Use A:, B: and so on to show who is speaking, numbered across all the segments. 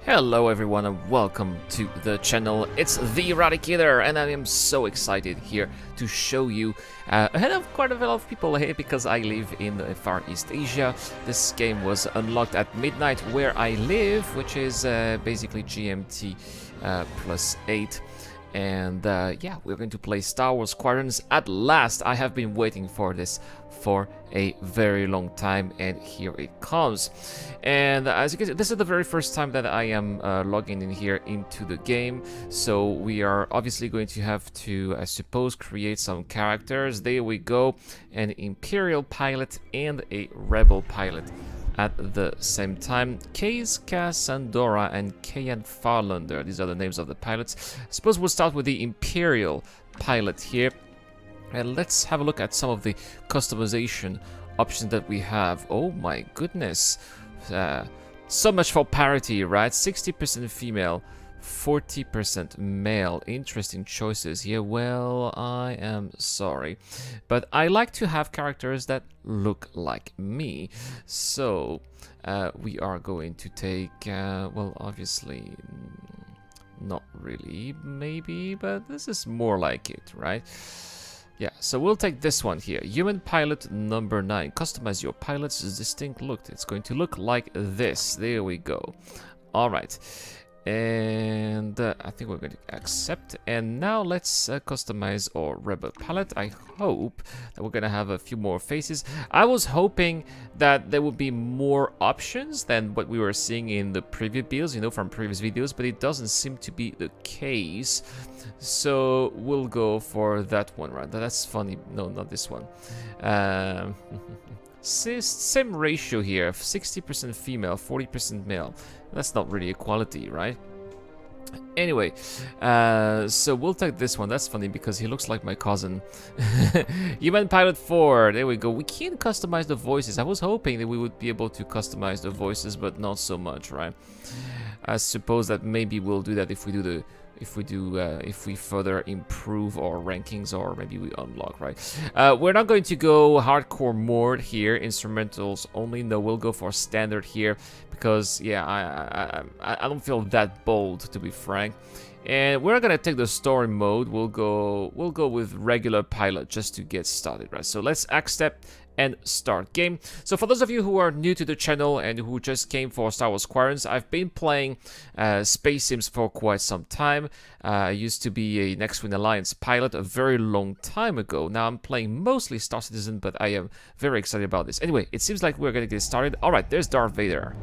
A: Hello everyone and welcome to the channel. It's the Eradicator and I am so excited here to show you ahead of quite a lot of people here because I live in Far East Asia. This game was unlocked at midnight where I live, which is basically GMT +8. And yeah, we're going to play Star Wars Squadrons. At last, I have been waiting for this for a very long time, and here it comes. And as you can see, this is the very first time that I am logging in here into the game. So we are obviously going to have to, I suppose, create some characters. There we go, an Imperial pilot and a Rebel pilot at the same time. Case, Cassandora, and Kayan Farlander. These are the names of the pilots. I suppose we'll start with the Imperial pilot here. And let's have a look at some of the customization options that we have. Oh my goodness. So much for parity, right? 60% female, 40% male. Interesting choices here. Well, I am sorry, but I like to have characters that look like me. So we are going to take well, obviously not really, maybe, but this is more like it, right? Yeah, so we'll take this one here. Human pilot number 9. Customize your pilot's distinct look. It's going to look like this. There we go. All right. And I think we're going to accept. And now let's customize our Rebel pilot. I hope that we're going to have a few more faces. I was hoping that there would be more options than what we were seeing in the previous builds, you know, from previous videos, but it doesn't seem to be the case. So we'll go for that one, right? That's funny. No, not this one. Same ratio here, 60% female, 40% male. That's not really equality, right? Anyway, so we'll take this one. That's funny because he looks like my cousin. Human pilot 4. There we go. We can't customize the voices. I was hoping that we would be able to customize the voices, but not so much, right? I suppose that maybe we'll do that if we further improve our rankings, or maybe we unlock, right? We're not going to go hardcore mode here, instrumentals only. No, we'll go for standard here because yeah, I don't feel that bold, to be frank. And we're gonna take the story mode. We'll go with regular pilot just to get started, right? So let's accept and start game. So for those of you who are new to the channel and who just came for Star Wars Squadrons, I've been playing space sims for quite some time. I used to be a Next Wing Alliance pilot a very long time ago. Now I'm playing mostly Star Citizen, but I am very excited about this. Anyway, it seems like we're gonna get started. All right, there's Darth Vader.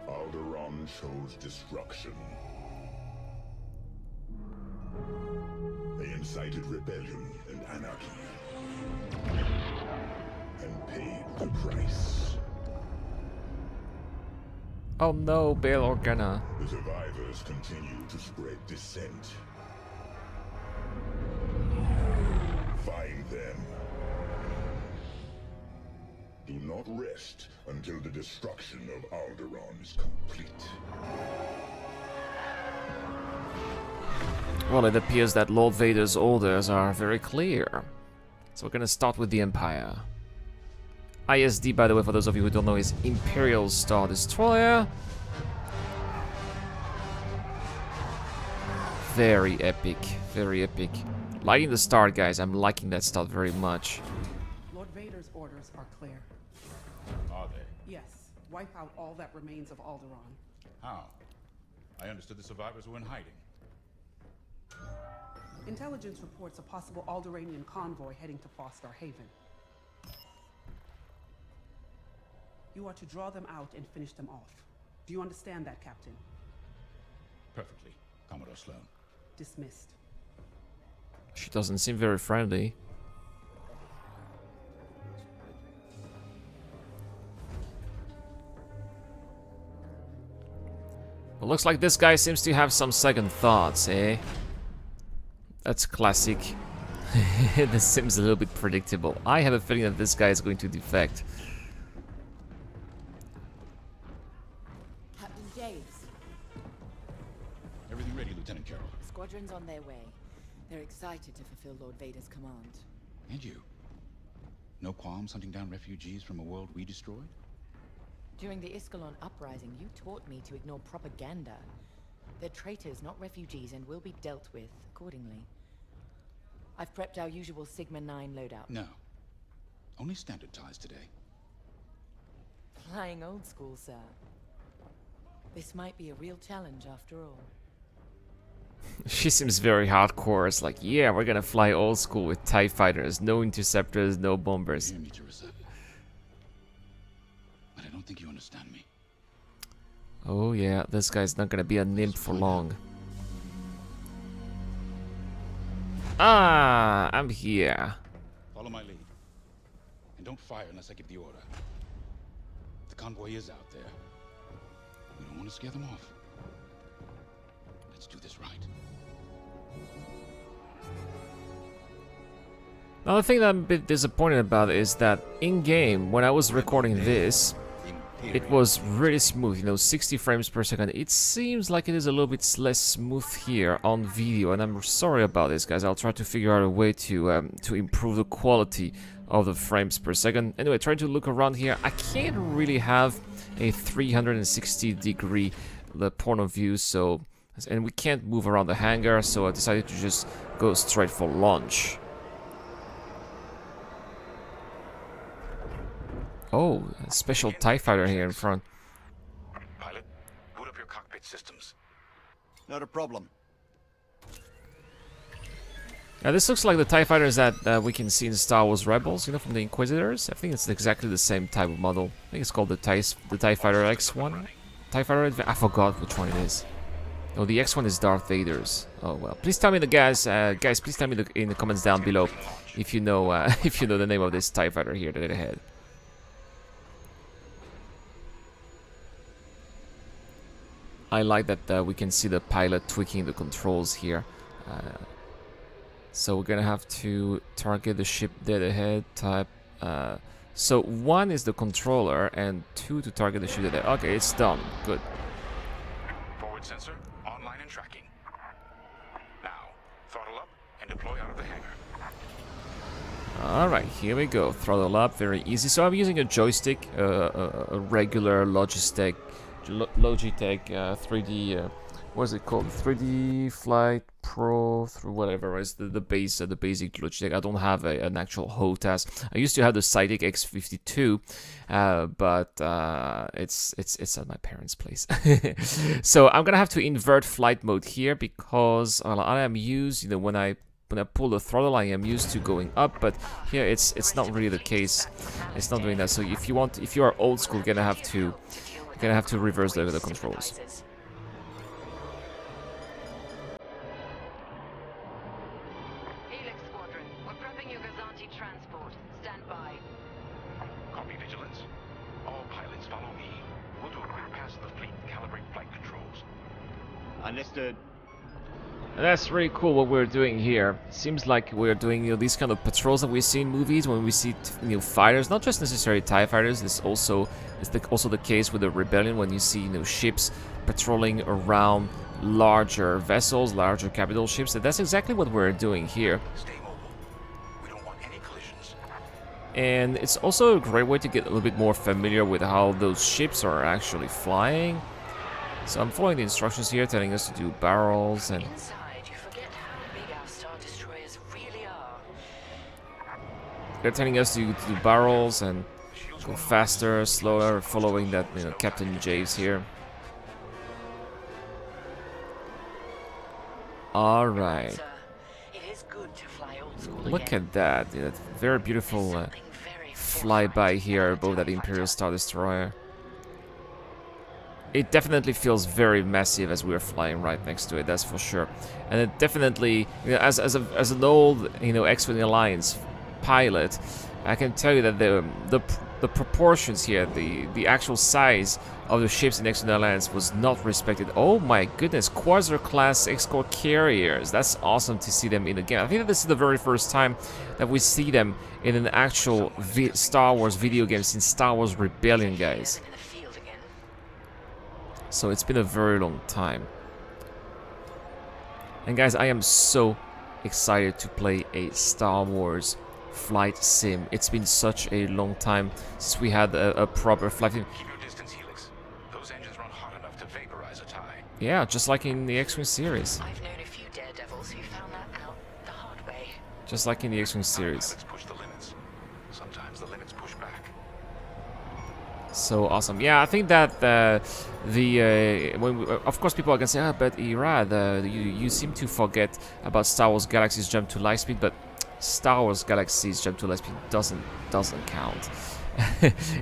B: Alderaan shows destruction. They incited rebellion and anarchy, and paid the price.
A: Oh no, Bail Organa.
B: The survivors continue to spread dissent. Find them. Do not rest until the destruction of Alderaan is complete.
A: Well, it appears that Lord Vader's orders are very clear. So we're gonna start with the Empire. ISD, by the way, for those of you who don't know, is Imperial Star Destroyer. Very epic, very epic. Liking the start, guys. I'm liking that start very much.
C: Lord Vader's orders are clear.
D: Are they?
C: Yes, wipe out all that remains of Alderaan.
D: How? I understood the survivors were in hiding.
C: Intelligence reports a possible Alderaanian convoy heading to Foster Haven. You are to draw them out and finish them off. Do you understand that, Captain?
D: Perfectly, Commodore Sloan.
C: Dismissed.
A: She doesn't seem very friendly. Well, looks like this guy seems to have some second thoughts, eh? That's classic. This seems a little bit predictable. I have a feeling that this guy is going to defect.
E: Captain James,
D: Everything ready, Lieutenant Carroll.
E: squadron's on their way. They're excited to fulfill Lord Vader's command.
D: And you? No qualms hunting down refugees from a world we destroyed?
E: During the Iskalon uprising, you taught me to ignore propaganda. They're traitors, not refugees, and will be dealt with accordingly. I've prepped our usual Sigma 9 loadout.
D: No. Only standard ties today.
E: Flying old school, sir. This might be a real challenge after all.
A: She seems very hardcore. It's like, yeah, we're gonna fly old school with TIE fighters, no interceptors, no bombers.
D: You hear me, Teresa? But I don't think you understand me.
A: Oh yeah, this guy's not gonna be a nymph for long. Ah, I'm here.
D: Follow my lead. And don't fire unless I give the order. The convoy is out there. We don't want to scare them off. Let's do this right.
A: Now the thing that I'm a bit disappointed about is that in-game, when I was recording this, it was really smooth, you know, 60 frames per second. It seems like it is a little bit less smooth here on video, and I'm sorry about this, guys. I'll try to figure out a way to improve the quality of the frames per second. Anyway, trying to look around here, I can't really have a 360-degree point of view, so, and we can't move around the hangar, so I decided to just go straight for launch. Oh, a special TIE fighter here in front.
D: Pilot, boot up your cockpit systems.
F: Not a problem.
A: Now this looks like the TIE fighters that we can see in Star Wars Rebels, you know, from the Inquisitors. I think it's exactly the same type of model. I think it's called the TIE Fighter X1. TIE Fighter, I forgot which one it is. Oh, the X1 is Darth Vader's. Oh well. Please tell me guys, please tell me in the comments down below if you know if you know the name of this TIE fighter here that I had. I like that we can see the pilot tweaking the controls here. So we're gonna have to target the ship dead ahead type. So 1 is the controller and 2 to target the ship dead ahead. Okay, it's done. Good.
D: Forward sensor, online and tracking. Now, throttle up and deploy out of the hangar.
A: Alright, here we go. Throttle up, very easy. So I'm using a joystick, a regular Logitech 3D, what is it called? 3D Flight Pro, through whatever is the basic Logitech. I don't have an actual HOTAS. I used to have the Cytic X52, but it's at my parents' place. So I'm gonna have to invert flight mode here because I am used, you know, when I pull the throttle, I am used to going up, but here it's not really the case. It's not doing that. So if you are old school, you're gonna have to reverse the controls.
G: Helix Squadron, we're prepping your Gazanti transport. Stand by.
D: Copy, Vigilance. All pilots follow me. We'll do a quick pass of the fleet and calibrate flight controls.
F: Understood.
A: And that's really cool what we're doing here. It seems like we're doing, you know, these kind of patrols that we see in movies when we see, you know, fighters, not just necessarily TIE fighters. This also is also the case with the Rebellion when you see, you know, ships patrolling around larger vessels, larger capital ships. And that's exactly what we're doing here.
D: Stay mobile. We don't want any collisions.
A: And it's also a great way to get a little bit more familiar with how those ships are actually flying. So I'm following the instructions here, telling us to do barrels and.
G: Inside, you forget how big our Star Destroyers really are.
A: They're telling us to do barrels and go faster, slower, following that, you know, Captain Javes here. Alright.
G: Sir, it is good to fly old school
A: Look
G: again.
A: at that. You know, very beautiful
G: Something very
A: flyby here above that Imperial Star Destroyer. It definitely feels very massive as we're flying right next to it, that's for sure. And it definitely, you know, as an old, you know, X-Wing Alliance pilot, I can tell you that the proportions here, the actual size of the ships in X-Wing Alliance was not respected. Oh my goodness, Quasar class escort carriers. That's awesome to see them in the game. I think that this is the very first time that we see them in an actual Star Wars video game since Star Wars Rebellion, guys.
G: in the field again.
A: So it's been a very long time. And guys, I am so excited to play a Star Wars flight sim. It's been such a long time since we had a proper flight sim.
D: Keep your distance
A: Yeah, just like in the X-Wing series.
E: I've known a few daredevils who found that out the hard way.
A: Just like in the X-Wing series.
D: Pilots push the limits. Sometimes the limits push back.
A: So awesome. Yeah, I think that of course people are gonna say, ah, but Irad, you seem to forget about Star Wars Galaxy's jump to light speed, but Star Wars Galaxy's jump to light speed doesn't count.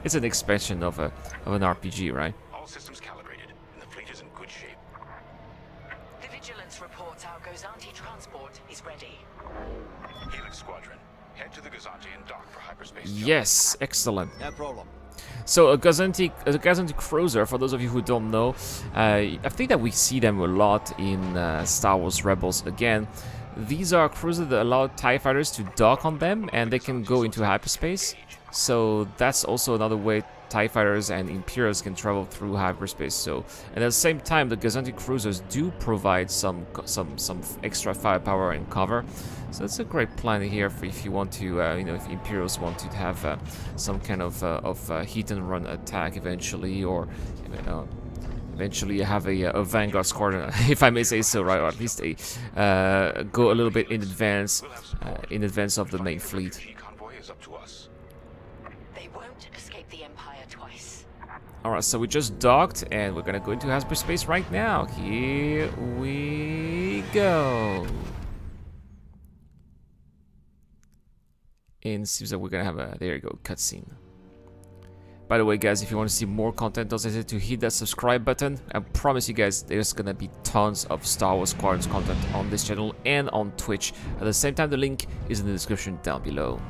A: It's an expansion of an RPG, right?
D: All systems calibrated, and the fleet is in good shape.
E: The Vigilance reports our Gozanti transport is ready.
D: Helix Squadron, head to the Gazanti and dock for hyperspace.
A: Yes, excellent.
F: No problem.
A: So a Gazanti cruiser, for those of you who don't know, I think that we see them a lot in Star Wars Rebels again. These are cruisers that allow TIE fighters to dock on them and they can go into hyperspace. So that's also another way TIE fighters and Imperials can travel through hyperspace. So, and at the same time, the Gazanti cruisers do provide some extra firepower and cover. So it's a great plan here for if you want to, you know, if Imperials want to have some kind of hit and run attack eventually, or eventually have a Vanguard squadron, if I may say so, right, or at least a go a little bit in advance of the main fleet.
D: The convoy is up to us.
E: They won't escape the Empire twice.
A: Alright, so we just docked and we're gonna go into hyperspace right now. Here we go. And it seems that we're gonna have a, there you go, cutscene. By the way, guys, if you want to see more content, don't hesitate to hit that subscribe button. I promise you guys, there's gonna be tons of Star Wars Squadrons content on this channel and on Twitch. At the same time, the link is in the description down below.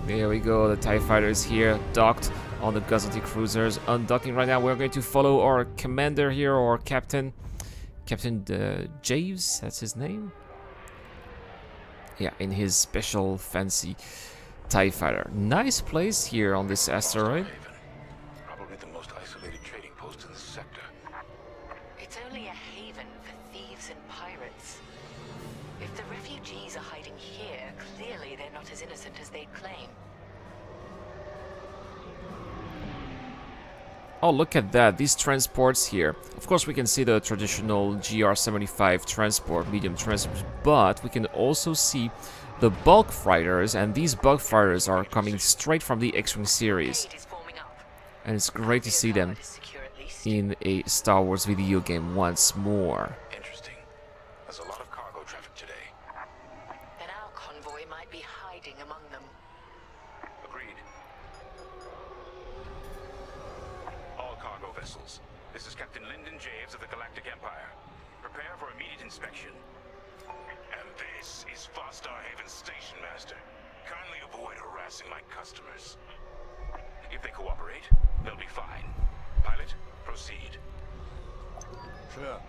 A: There we go, the TIE fighters here, docked on the Gazanti cruisers. Undocking right now, we're going to follow our commander here, or Captain Javes, that's his name? Yeah, in his special fancy TIE fighter. Nice place here on this asteroid.
D: Probably the most isolated trading post in the sector.
E: It's only a haven for thieves and pirates. If the refugees are hiding here, clearly they're not as innocent as they claim.
A: Oh, look at that, these transports here. Of course, we can see the traditional GR-75 transport, medium transport, but we can also see the bulk freighters, and these bulk freighters are coming straight from the X-Wing series.
E: Fleet is forming up.
A: And it's great to see them
E: Is secure at least.
A: in a Star Wars video game once more.
D: Interesting. There's a lot of cargo traffic today.
E: Then our convoy might be hiding among them.
D: Agreed. All cargo vessels. This is Captain Lyndon Javes of the Galactic Empire. Prepare for immediate inspection. And this is Vostar Haven Station Master. Kindly avoid harassing my customers. If they cooperate, they'll be fine. Pilot, proceed.
F: Sure.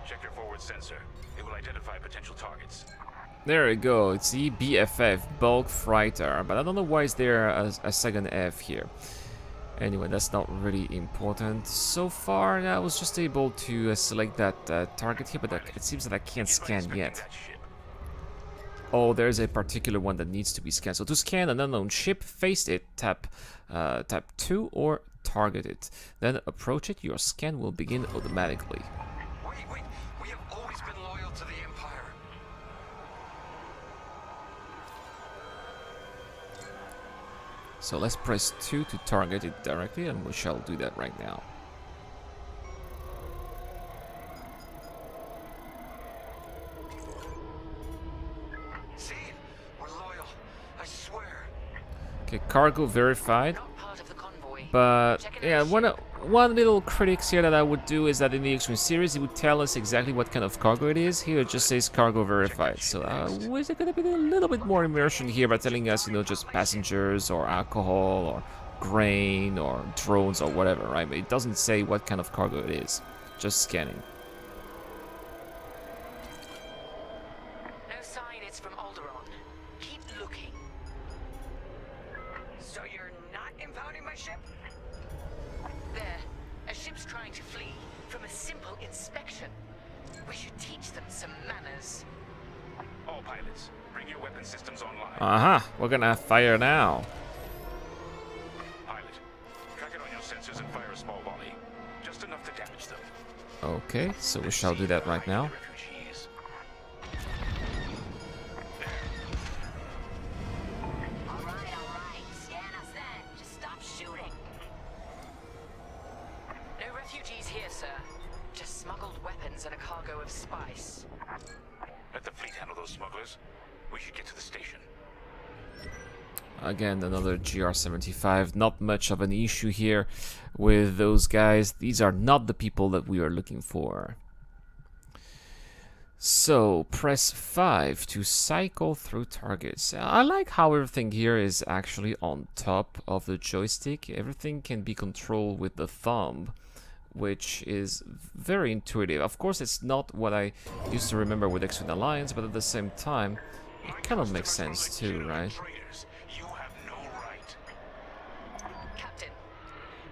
D: Check your forward sensor. It will identify potential targets.
A: There we go, it's the BFF, bulk freighter, but I don't know why is there a second F here. Anyway, that's not really important. So far, I was just able to select that target here, but it seems that I can't scan yet.
D: That ship.
A: Oh, there's a particular one that needs to be scanned. So to scan an unknown ship, face it, tap 2 or target it. Then approach it, your scan will begin automatically.
D: Wait, we have always been loyal to the Empire.
A: So let's press 2 to target it directly, and we shall do that right now.
D: See? We're loyal. I swear.
A: Okay, cargo verified.
E: Not part of the convoy.
A: But
E: Check it
A: yeah,
E: out.
A: one little critics here that I would do is that in the X-Wing series, it would tell us exactly what kind of cargo it is. Here it just says cargo verified. So is it going to be a little bit more immersion here by telling us, you know, just passengers or alcohol or grain or drones or whatever, right? But it doesn't say what kind of cargo it is. Just scanning.
E: No sign it's from Alderaan. Keep looking.
H: So you're not impounding my ship?
E: There. A ship's trying to flee from a simple inspection. We should teach them some manners.
D: All pilots, bring your weapon systems online.
A: We're gonna fire now.
D: Pilot, track it on your
A: Okay, so we shall do that right now.
H: Alright. Scan us then. Just stop shooting.
G: No refugees here, sir. Just smuggled weapons and a cargo of spice.
D: Let the fleet handle those smugglers. We should get to the station.
A: Again, another GR-75. Not much of an issue here with those guys. These are not the people that we are looking for. So, press 5 to cycle through targets. I like how everything here is actually on top of the joystick. Everything can be controlled with the thumb, which is very intuitive. Of course, it's not what I used to remember with X-Wing Alliance, but at the same time, it kind of makes sense too, right?
D: You have no right.
G: Captain,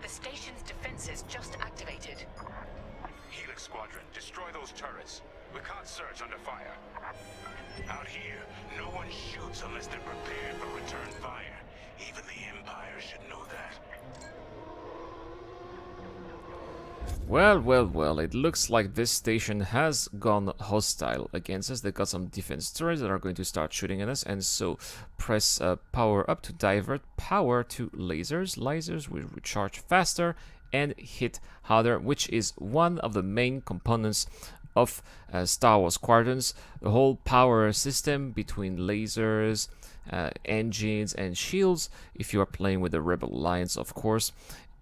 G: the station's defenses just activated.
D: Helix Squadron, destroy those turrets. We can't search under fire. Out here, no one shoots unless they're prepared for return fire. Even the Empire should know that.
A: Well, it looks like this station has gone hostile against us. They've got some defense turrets that are going to start shooting at us, and so press power up to divert power to lasers. Lasers will recharge faster and hit harder, which is one of the main components of Star Wars Squadrons. The whole power system between lasers, engines, and shields, if you are playing with the Rebel Alliance, of course.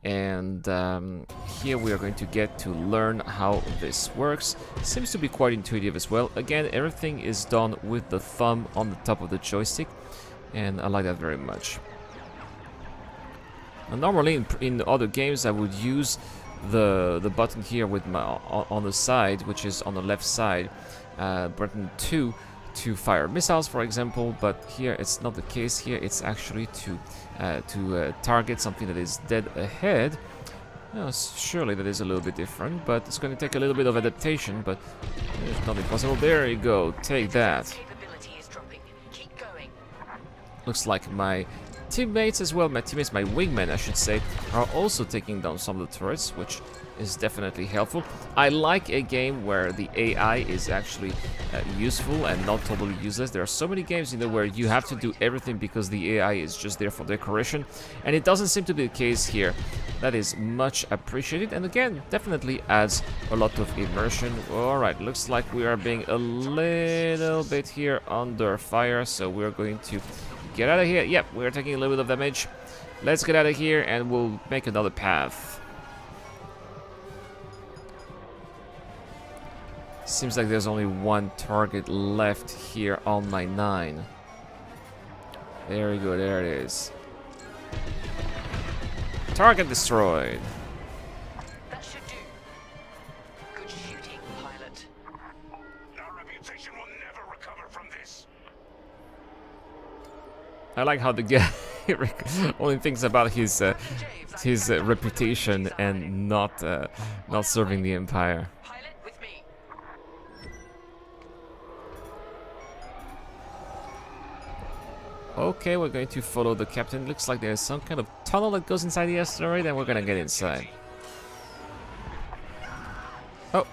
A: And here we are going to get to learn how this works. Seems to be quite intuitive as well. Again, everything is done with the thumb on the top of the joystick, and I like that very much. Now, normally in other games I would use the button here with my on the side, which is on the left side, button 2 to fire missiles, for example, but here it's not the case. Here it's actually to target something that is dead ahead. Surely that is a little bit different, but it's going to take a little bit of adaptation, but it's not impossible. There you go, take that.
G: Capability is dropping. Keep going.
A: Looks like my teammates as well, my wingmen I should say, are also taking down some of the turrets, which is definitely helpful. I like a game where the AI is actually useful and not totally useless. There are so many games where you have to do everything because the AI is just there for decoration, and it doesn't seem to be the case here. That is much appreciated, and again, definitely adds a lot of immersion. Alright, looks like we are being a little bit here under fire, so we're going to get out of here. Yep, we're taking a little bit of damage. Let's get out of here and we'll make another path. Seems like there's only one target left here on my 9. There we go, there it is. Target destroyed.
G: That should do. Good shooting, pilot.
D: Our reputation will never recover from this.
A: I like how the guy only thinks about his reputation and not serving the Empire.
G: Pilot with me.
A: Okay, we're going to follow the captain. Looks like there's some kind of tunnel that goes inside the asteroid, and we're gonna get inside. Oh.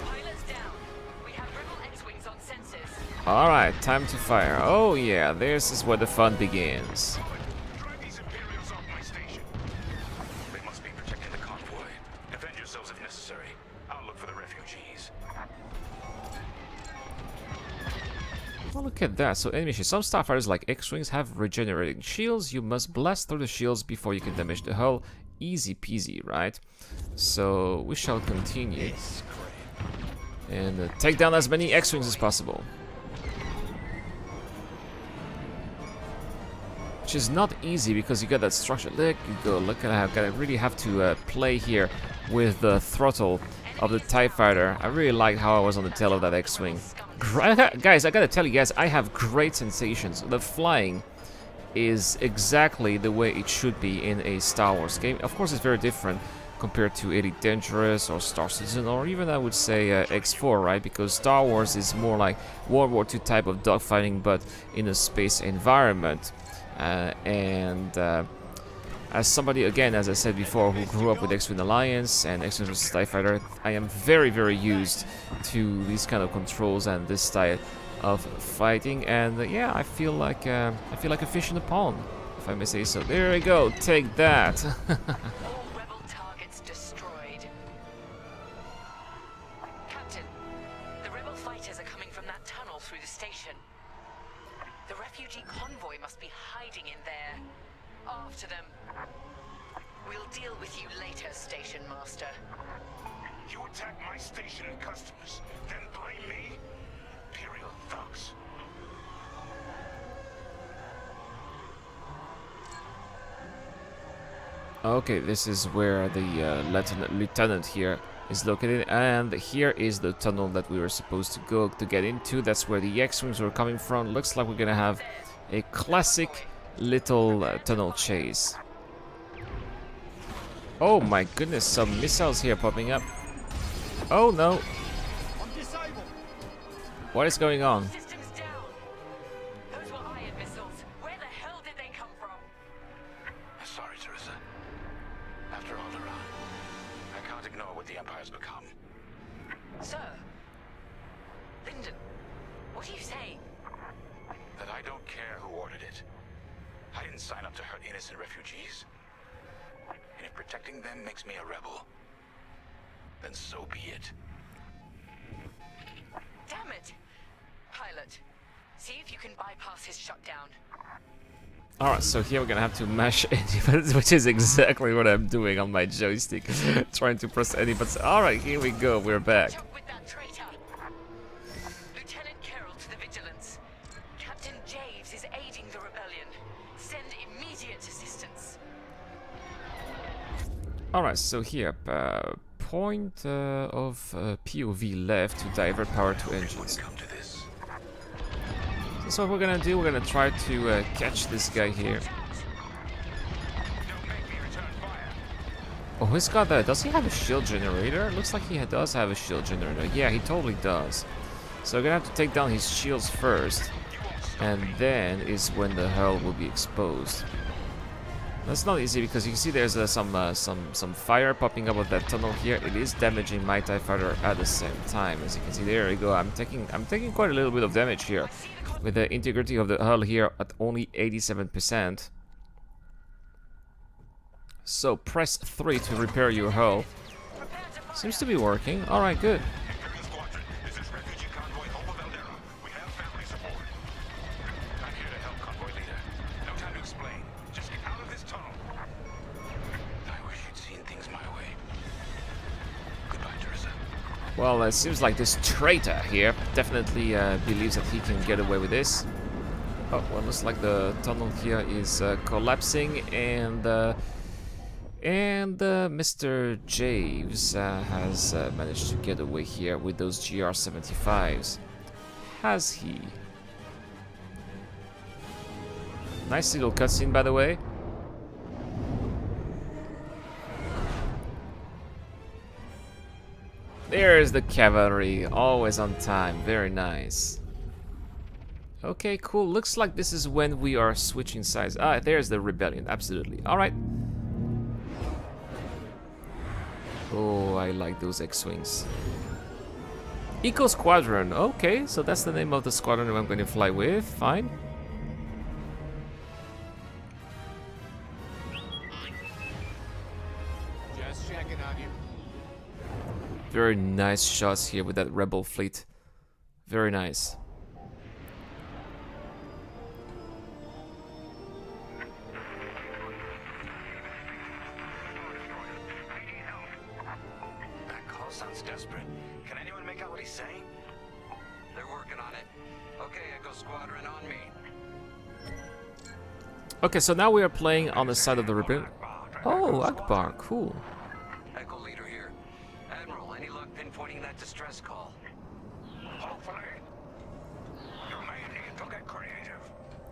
G: Pilot's down. We have Rebel X-Wings on sensors.
A: Alright, time to fire. Oh yeah, this is where the fun begins.
D: Drive these Imperials off my station. They must be protecting the convoy. Defend yourselves if necessary. I'll look for the refugees.
A: Oh, look at that. So enemy shields. Some starfighters like X-Wings have regenerating shields. You must blast through the shields before you can damage the hull. Easy peasy, right? So we shall continue and take down as many X-Wings as possible. Which is not easy because you got that structure. Look, you go. Look at how I really have to play here with the throttle of the TIE Fighter. I really like how I was on the tail of that X-Wing. Guys, I gotta tell you guys, I have great sensations. The flying is exactly the way it should be in a Star Wars game. Of course, it's very different compared to Elite Dangerous or Star Citizen, or even I would say X4, right? Because Star Wars is more like World War II type of dogfighting, but in a space environment. As somebody, again, as I said before, who grew up with X-Wing Alliance and X-Wing vs. TIE Fighter, I am very, very used to these kind of controls and this style of fighting. And yeah, I feel like a fish in a pond, if I may say so. There we go. Take that.
G: All rebel targets destroyed. Captain, the rebel fighters are coming from that tunnel through the station. The refugee convoy must be hiding in there. After them. We'll deal with you later, Station Master.
D: You attack my station and customers, then blame me? Imperial thugs.
A: Okay, this is where the lieutenant here is located, and here is the tunnel that we were supposed to go to get into. That's where the X-Wings were coming from. Looks like we're gonna have a classic little tunnel chase. Oh my goodness, some missiles here popping up. Oh no. What is going on?
G: Systems down. Those were iron missiles. Where the hell did they come from?
D: Sorry, Teresa. After Alderaan, I can't ignore what the Empire's become.
G: Sir. Lyndon, what are you saying?
D: That I don't care who ordered it. I didn't sign up to hurt innocent refugees. And if protecting them makes me a rebel, then so be it.
G: Damn it! Pilot, see if you can bypass his shutdown.
A: Alright, so here we're gonna have to mash any buttons, which is exactly what I'm doing on my joystick. Trying to press any buttons. Alright, here we go, we're back.
G: Catch up with that traitor. Lieutenant Carroll to the Vigilance. Captain Javes is aiding the rebellion. Send immediate assistance.
A: Alright, so here, point of POV left to divert power to engines.
D: Come to this.
A: So what we're gonna do, we're gonna try to catch this guy here.
D: Don't make me return fire.
A: Oh, he's got that. Does he have a shield generator? Looks like he does have a shield generator. Yeah, he totally does. So we're gonna have to take down his shields first, and then is when the hull will be exposed. That's not easy because you can see there's some fire popping up of that tunnel here. It is damaging my TIE Fighter at the same time. As you can see, there we go. I'm taking quite a little bit of damage here, with the integrity of the hull here at only 87%. So press 3 to repair your hull. Seems to be working. All right, good.
D: Imperial Squadron, this is refugee convoy Hope of Eldera. We have families aboard. I'm here to help convoy leader. No time to explain. Just get out of this tunnel. I wish you'd seen things my way. Goodbye, Teresa.
A: Well, it seems like this traitor here definitely believes that he can get away with this. Oh, well, looks like the tunnel here is collapsing, and Mr. Javes has managed to get away here with those GR-75s. Has he? Nice little cutscene, by the way. There's the cavalry, always on time. Very nice. Okay, cool. Looks like this is when we are switching sides. Ah, there's the rebellion. Absolutely. All right. Oh, I like those X-Wings. Eco Squadron. Okay, so that's the name of the squadron I'm going to fly with. Fine.
F: Just checking on you.
A: Very nice shots here with that rebel fleet. Very nice.
D: That call sounds desperate. Can anyone make out what he's saying?
I: They're working on it. Okay, Echo Squadron, on me.
A: Okay, so now we are playing on the side of the rebellion. Oh, Akbar, cool.
I: Echo Leader here. Admiral, any luck pinpointing that distress call?
D: Hopefully. You may need to get creative.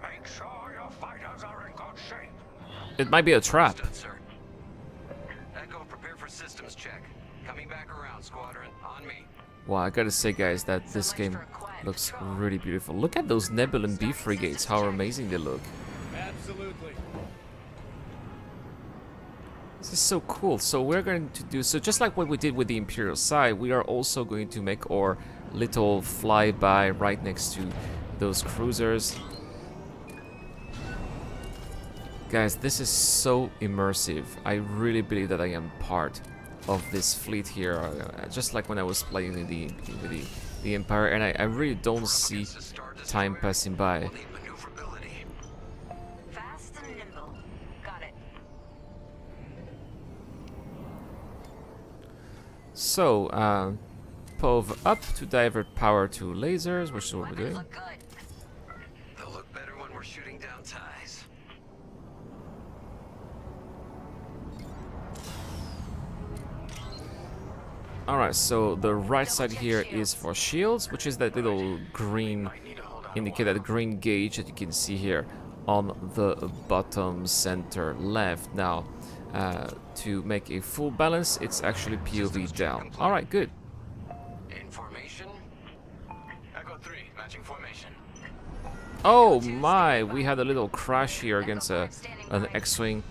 D: Make sure your fighters are in good shape.
A: It might be a trap.
I: Understood, sir. Echo, prepare for systems check. Coming back around, Squadron. On me.
A: Wow, I gotta say, guys, that this game looks really beautiful. Look at those Nebulon B frigates, how amazing they look.
F: Absolutely.
A: This is so cool. So we're going to do, so just like what we did with the Imperial side, we are also going to make our little flyby right next to those cruisers. Guys, this is so immersive. I really believe that I am part of this fleet here, just like when I was playing with the Empire, and I really don't see time passing by.
H: Fast and nimble. Got it.
A: So, POV up to divert power to lasers, which is what we're doing.
H: Look good.
I: They'll look better when we're shooting down ties.
A: Alright, so the right side here is for shields, which is that little green indicator, that green gauge that you can see here on the bottom center left. Now, to make a full balance, it's actually POV down. Alright, good.
I: In formation.
D: Echo 3, matching formation.
A: Oh my, we had a little crash here against an X-Wing.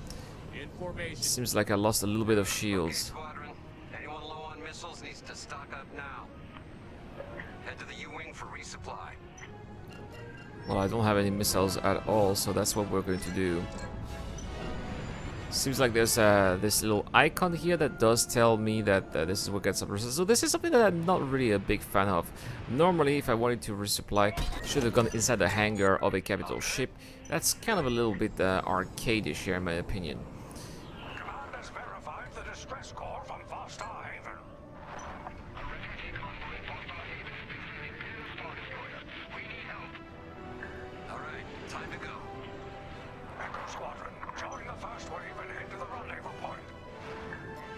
A: Seems like I lost a little bit of shields.
I: Squadron. Anyone low on missiles needs to stock up now. Head to the U-wing for resupply.
A: Well, I don't have any missiles at all, so that's what we're going to do. Seems like there's this little icon here that does tell me that this is what gets up. So this is something that I'm not really a big fan of. Normally, if I wanted to resupply, should have gone inside the hangar of a capital ship. That's kind of a little bit arcade-ish here, in my opinion.
D: Command has verified the distress call from Star Haven.
I: All right, time to go.
D: Echo Squadron, join the first wave and head to the rendezvous point.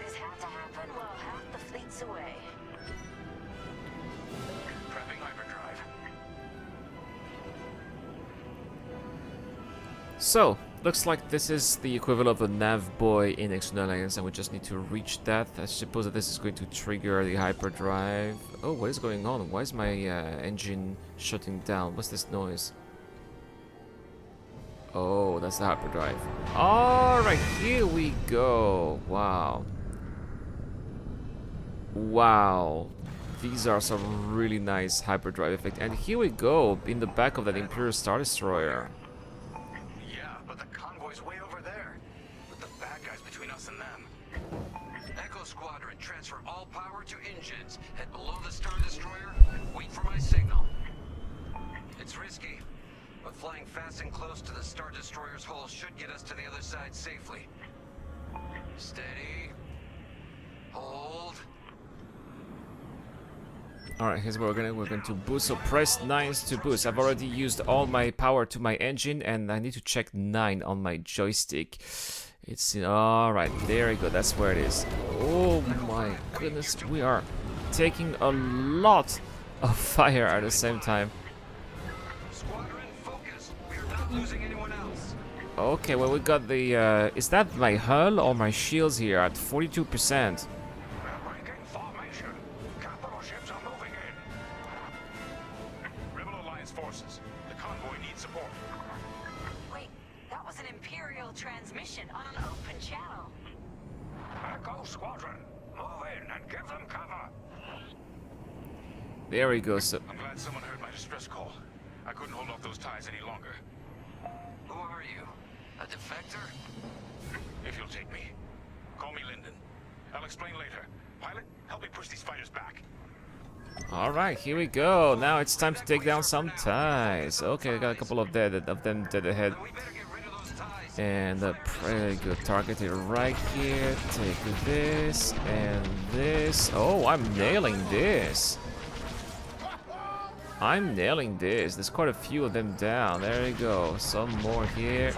H: This had to happen while half the fleet's away.
D: Prepping hyperdrive.
A: So, looks like this is the equivalent of a nav buoy in External Alliance, and we just need to reach that. I suppose that this is going to trigger the hyperdrive. Oh, what is going on? Why is my engine shutting down? What's this noise? Oh, that's the hyperdrive. Alright, here we go. Wow. Wow. These are some really nice hyperdrive effects. And here we go, in the back of that Imperial Star Destroyer.
D: Yeah, but the convoy's way over there. With the bad guys between us and them.
I: Echo Squadron, transfer all power to engines. Head below the Star Destroyer and wait for my signal. It's risky, but flying fast and close to the Star Destroyer's hull should get us to the other side safely. Steady. Hold.
A: Alright, here's what we're going to boost. So press 9 to boost. I've already used all my power to my engine, and I need to check 9 on my joystick. It's alright, there we go, that's where it is. Oh my goodness, we are taking a lot of fire at the same time.
I: Squadron, focus. We're not losing anyone else.
A: Okay, well, we got the is that my hull or my shields here at 42%?
D: Breaking formation. Capital ships are moving in. Rebel Alliance forces. The convoy needs support.
H: Wait, that was an Imperial transmission on an open channel.
D: Echo Squadron, move in and give them cover.
A: There we go. So
D: I'm glad someone heard my distress call. I couldn't hold off those ties any longer.
I: Who are you? A defector?
D: If you'll take me, call me Lyndon. I'll explain later. Pilot, help me push these fighters back.
A: alright, here we go. Now it's time to take down some ties. Okay, I got a couple of them dead ahead.
I: We better get rid of those ties.
A: And pretty good. Targeted right here. Take this and this. Oh, I'm nailing this. I'm nailing this. There's quite a few of them down. There we go. Some more here.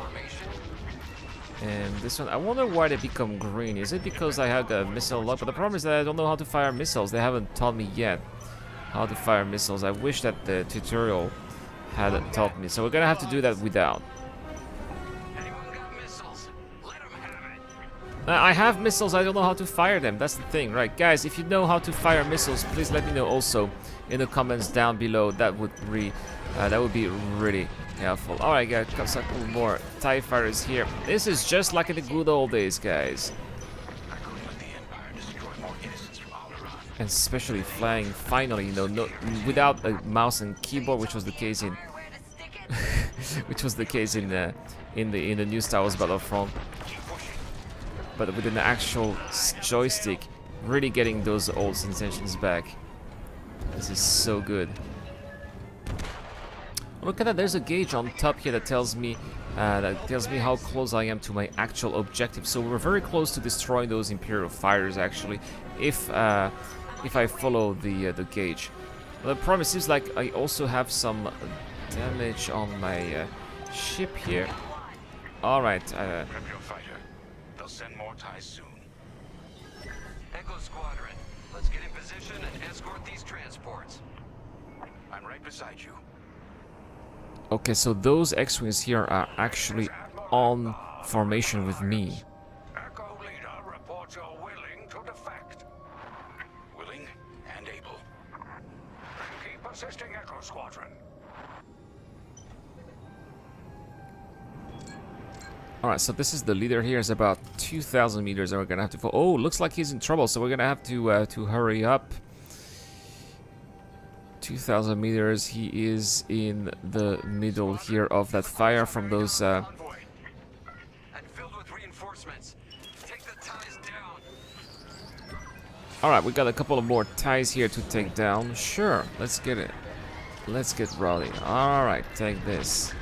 A: And this one, I wonder why they become green. Is it because I have a missile lock? But the problem is that I don't know how to fire missiles. They haven't taught me yet how to fire missiles. I wish that the tutorial had taught me. So we're gonna have to do that without.
I: Anyone got missiles? Let them have it.
A: I have missiles, I don't know how to fire them. That's the thing, right? Guys, if you know how to fire missiles, please let me know also in the comments down below. That would be really helpful. Alright guys, got a couple more TIE fighters here. This is just like in the good old days, guys. and especially flying finally, you know, no, without a mouse and keyboard, which was the case in which was the case in the new Star Wars Battlefront, but with an actual joystick, really getting those old sensations back. This is so good. Look at that, there's a gauge on top here that tells me how close I am to my actual objective. So we're very close to destroying those Imperial fighters, actually, if I follow the gauge. Well, the problem seems like I also have some damage on my ship here. All right.
D: Prep your fighter. They'll send more ties soon.
I: Echo Squadron, let's get in position and escort these transports.
D: I'm right beside you.
A: Okay, so those X-Wings here are actually on formation with me.
D: Echo Leader reports you're willing to defect. Willing and able. Keep assisting Echo Squadron.
A: Alright, so this is the leader here. Is about 2,000 meters, and we're gonna have to... Oh, looks like he's in trouble, so we're gonna have to hurry up. 2,000 meters. He is in the middle here of that fire from those...
I: And filled with reinforcements. Take the ties down.
A: Alright, we got a couple of more ties here to take down. Sure, let's get it. Let's get rowdy. Alright, take this.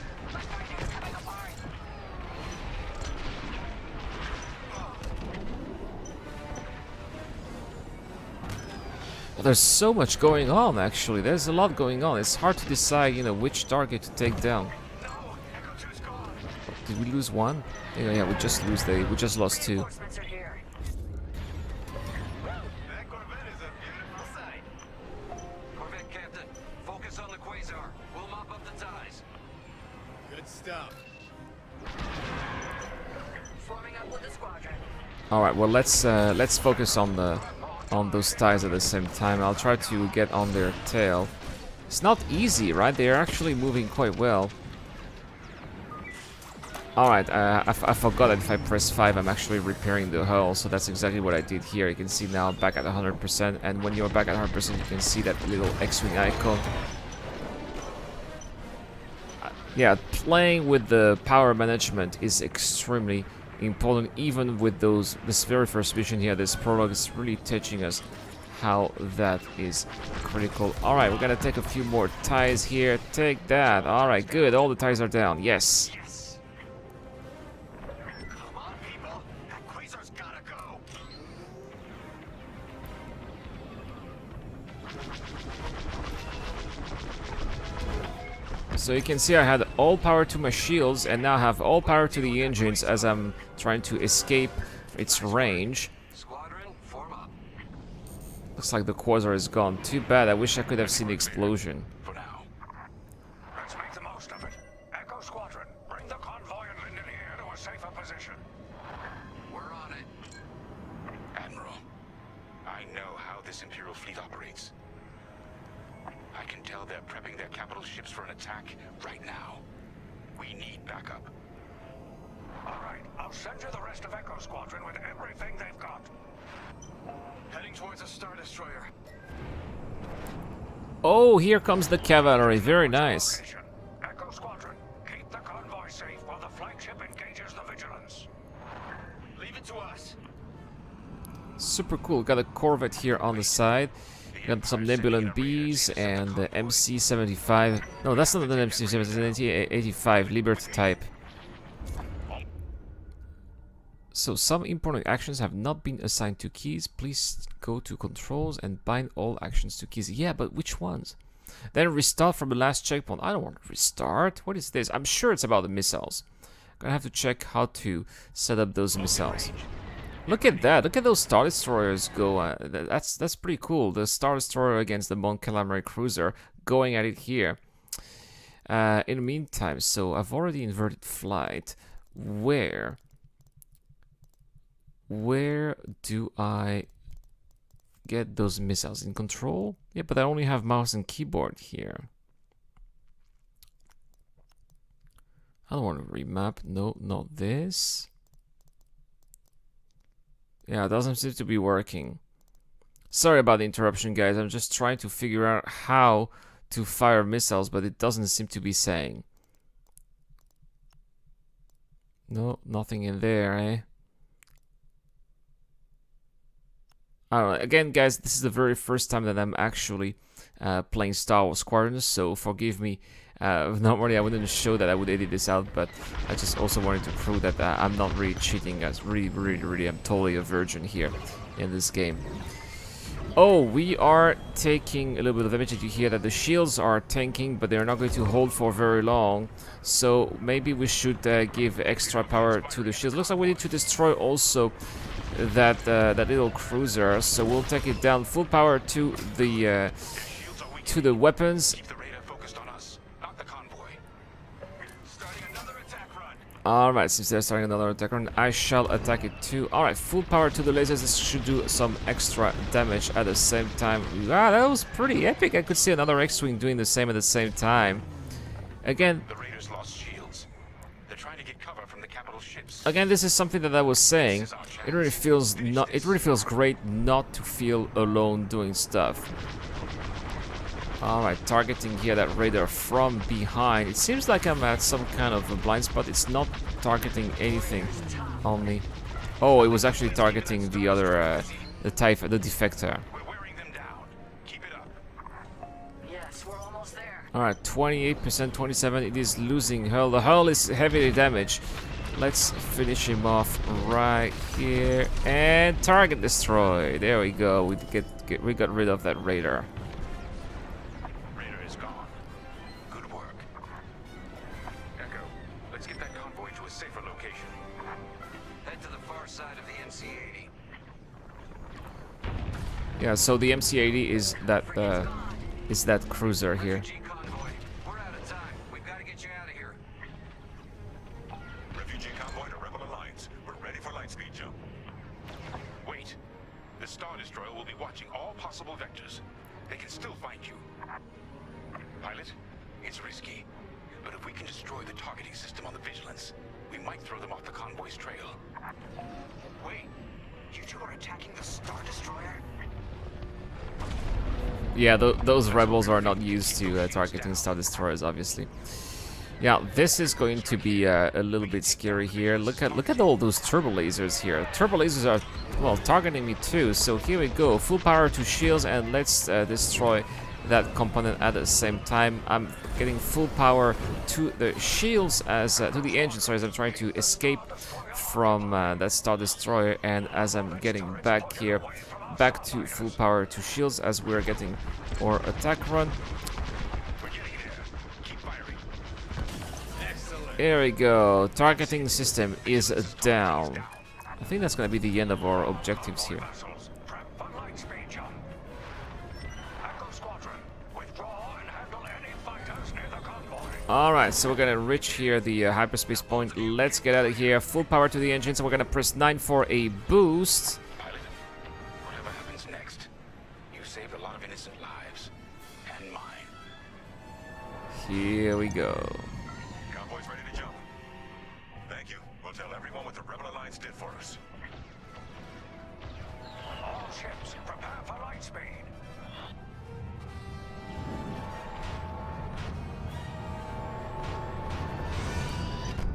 A: There's so much going on, actually. There's a lot going on. It's hard to decide, you know, which target to take down. Did we lose one? Yeah, we just lost two.
I: Corvette Captain, focus on the Quasar. We'll mop up the ties.
F: Good stuff.
H: Forming up with the squadron.
A: All right, well let's focus on those ties at the same time. I'll try to get on their tail. It's not easy, right? They're actually moving quite well. Alright, I forgot that if I press 5, I'm actually repairing the hull, so that's exactly what I did here. You can see now I'm back at 100%, and when you're back at 100%, you can see that little X-Wing icon. Yeah, playing with the power management is extremely important, even with this very first mission here. This prologue is really teaching us how that is critical. All right, we're gonna take a few more ties here. Take that. All right, good. All the ties are down. Yes.
D: Come on, people. That Quasar's gotta go.
A: So you can see I had all power to my shields, and now have all power to the engines as I'm trying to escape its range.
I: Squadron, form up.
A: Looks like the Quasar is gone. Too bad. I wish I could have seen the explosion.
D: For now. Let's make the most of it. Echo Squadron, bring the convoy and Linden here to a safer position.
I: We're on it.
D: Admiral, I know how this Imperial fleet operates. I can tell they're prepping their capital ships for an attack right now. We need backup. All right, I'll send you the rest of Echo Squadron with everything they've got. Heading towards a Star Destroyer.
A: Oh, here comes the cavalry. Very nice.
D: Echo Squadron, keep the convoy safe while the flagship engages the Vigilance. Leave it to us.
A: Super cool. Got a Corvette here on the side. Got some Nebulan Bs and the MC-75. No, that's not an MC-75, it's an MC-85 Liberty type. So some important actions have not been assigned to keys. Please go to controls and bind all actions to keys. Yeah, but which ones? Then restart from the last checkpoint. I don't want to restart. What is this? I'm sure it's about the missiles. Gonna have to check how to set up those missiles. Look at that. Look at those Star Destroyers go. That's pretty cool. The Star Destroyer against the Mon Calamari cruiser going at it here. In the meantime, so I've already inverted flight. Where do I get those missiles? In control? Yeah, but I only have mouse and keyboard here. I don't want to remap. No, not this. Yeah, it doesn't seem to be working. Sorry about the interruption, guys. I'm just trying to figure out how to fire missiles, but it doesn't seem to be saying. No, nothing in there, eh? I don't know. Again, guys, this is the very first time that I'm actually playing Star Wars Squadrons, so forgive me. Normally I wouldn't show that, I would edit this out, but I just also wanted to prove that I'm not really cheating, guys. Really, I'm totally a virgin here in this game. Oh, we are taking a little bit of damage. You hear that the shields are tanking, but they're not going to hold for very long. So maybe we should give extra power to the shields. Looks like we need to destroy also that little cruiser. So we'll take it down. Full power to the weapons. Alright, since they're starting another attack run, I shall attack it too. Alright, full power to the lasers. This should do some extra damage at the same time. Wow, that was pretty epic. I could see another X-Wing doing the same at the same time. Again,
D: The Raiders lost shields. They're trying to get cover from the capital ships.
A: again, this is something that I was saying. It really feels great not to feel alone doing stuff. Alright, targeting here that radar from behind. It seems like I'm at some kind of a blind spot. It's not targeting anything on me. Oh, it was actually targeting the other, the defector.
D: We're wearing them down. Keep it up.
H: Yes, we're almost there.
A: Alright, 28%, 27. It is losing hull. The hull is heavily damaged. Let's finish him off right here. And target destroyed. There we go. We got rid of that radar. Yeah, so the MC-80 is that cruiser here.
I: We're out of time. We've got to get you out of here.
D: Refugee convoy to Rebel Alliance. We're ready for lightspeed jump. Wait. The Star Destroyer will be watching all possible vectors. They can still find you. Pilot, it's risky. But if we can destroy the targeting system on the Vigilance, we might throw them off the convoy's trail. Wait. You two are attacking the Star Destroyer?
A: Yeah, those rebels are not used to targeting Star Destroyers, obviously. Yeah, this is going to be a little bit scary here. Look at all those turbo lasers here. Turbo lasers are, well, targeting me too. So here we go, full power to shields, and let's destroy that component at the same time. I'm getting full power to the shields to the engine. Sorry, as I'm trying to escape from that Star Destroyer, and as I'm getting back here. Back to full power to shields as we're getting our attack run. There we go. Targeting system is down. I think that's going to be the end of our objectives here. Alright, so we're going to reach here the hyperspace point. Let's get out of here. Full power to the engine, so we're going to press 9 for a boost. Here we go.
D: Convoy's ready to jump. Thank you. We'll tell everyone what the Rebel Alliance did for us. All ships, prepare for lightspeed.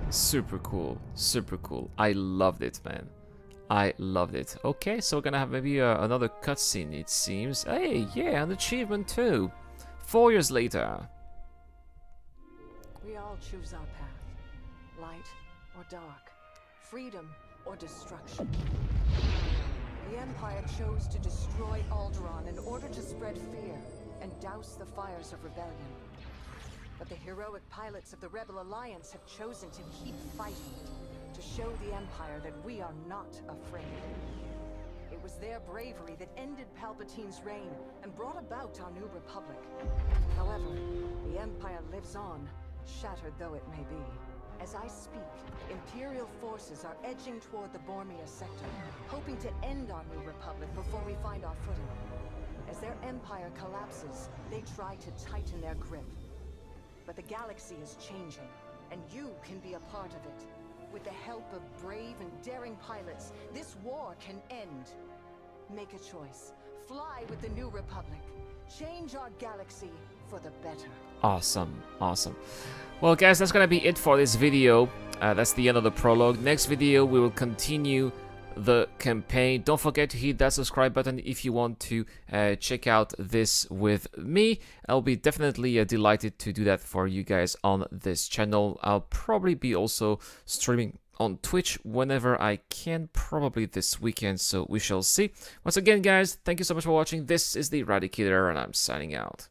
A: Super cool. Super cool. I loved it, man. I loved it. Okay, so we're gonna have maybe another cutscene, it seems. Hey, yeah, an achievement too. 4 years later.
E: We all choose our path. Light or dark. Freedom or destruction. The Empire chose to destroy Alderaan in order to spread fear and douse the fires of rebellion. But the heroic pilots of the Rebel Alliance have chosen to keep fighting, to show the Empire that we are not afraid. It was their bravery that ended Palpatine's reign and brought about our new Republic. However, the Empire lives on, shattered though it may be. As I speak, Imperial forces are edging toward the Bormia sector, hoping to end our new Republic before we find our footing. As their empire collapses, they try to tighten their grip. But the galaxy is changing, and you can be a part of it. With the help of brave and daring pilots, this war can end. Make a choice. fly with the New Republic. Change our galaxy for the better.
A: Awesome, awesome. Well, guys, that's gonna be it for this video. That's the end of the prologue. Next video, we will continue the campaign. Don't forget to hit that subscribe button if you want to check out this with me. I'll be definitely delighted to do that for you guys on this channel. I'll probably be also streaming on Twitch whenever I can, probably this weekend, so we shall see. Once again, guys, thank you so much for watching. This is the Eradicator, and I'm signing out.